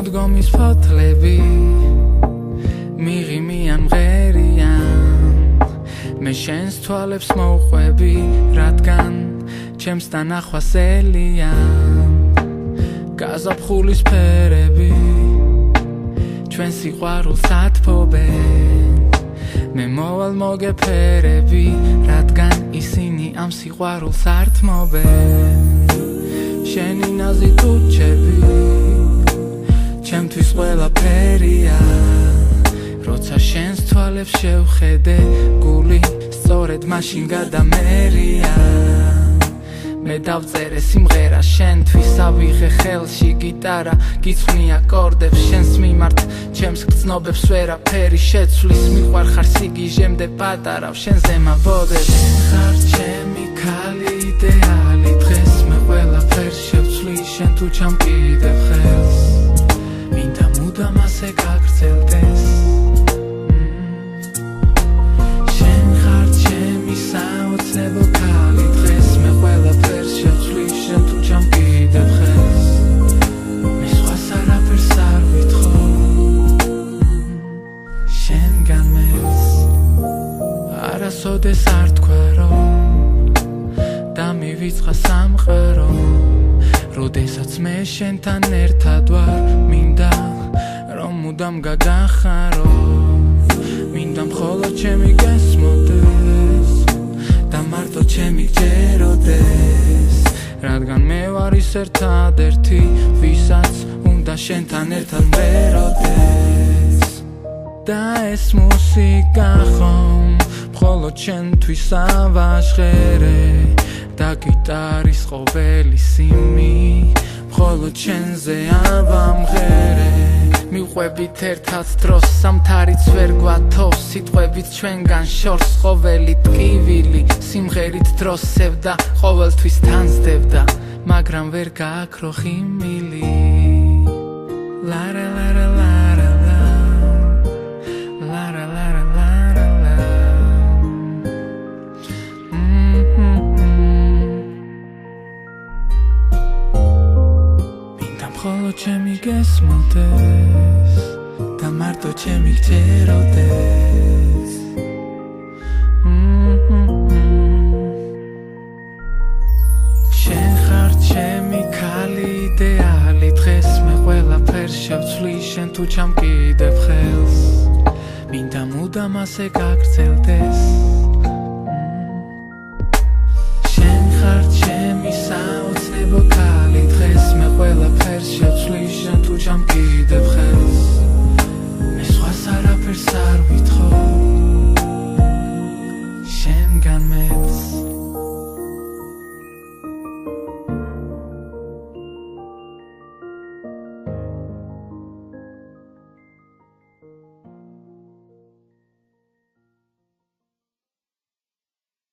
მოდგომის ფოთლები მიღიმიან მღერიან მე შენს თვალებს მოვყვები რადგან ჩემს დანახვას ელიან გაზაფხულის ფერები ჩვენ სიყვარულს ათბობენ მე მოვალ მოგეფერები რადგან ისინი ამ სიყვარულს არ თმობენ შენი ნაზი ტუჩები ჩემთვის ყველაფერია როცა შენს თვალებს შევხედე გული სწორედ მაშინ გადამერია მე დავწერე სიმღერა შენთვის ავიღე ხელში გიტარა გიცვნი აკორდებს შენს მიმართ ჩემს გრძნობებს ვერაფერი შეცვლის მიყვარხარ სიგიჟემდე პატარავ შენზე მაბოდებს შენ ხარ ჩემი ქალი იდეალი დღეს მე ყველაფერს შევცვლი შენ თუ ჩამკიდებ ხელს მინდა მუდამ ასე გაგრძელდეს შენ ხარ ჩემი საოცრებო ქალი დღეს მე ყველაფერს შევცვლი შენ თუ ჩამკიდებ ხელს მე სხვას არაფერს არ ვითხოვ შენგან მეც არასოდეს არ თქვა რომ დამივიწყა სამყარო როდესაც მე შენთან ერთად ვარ მინდა რომ მუდამ გაგახარო მინდა მხოლოდ ჩემი გესმოდეს და მარტო ჩემი გჯეროდეს რადგან მე ვარ ის ერთადერთი ვისაც უნდა შენთან ერთად მღეროდეს და ეს მუსიკა ხომ მხოლოდ შენთვის ავაჟღერე და გიტარის ყოველი სიმი მხოლოდ შენზე ავამღერე მივყვებით ერთად დროს სამთარიც ვერ გვათოვს სიტყვებით ჩვენგან შორს ყოველი ტკივილი სიმღერით დროს სევდა ყოველთვის თანსდებდა მაგრამ ვერ გააქრო ხიმილი ლარა ლარა ლარა ლარა ლარა ლარა მინდა მხოლოდ ჩემი გესმოდეს და მარტო ჩემი გჯეროდეს შენ ხარ ჩემი ქალი იდეალი დღეს მე ყველაფერს შევცვლი შენ თუ ჩამკიდებ ხელს მინდა მუდამ ასე გაგრძელდეს შენ ხარ ჩემი საოცრებო ქალი დღეს მე ყველაფერს შევცვლი შენ თუ ჩამკიდებ ხელს მე სხვას არაფერს არ ვითხოვ შენგან მეც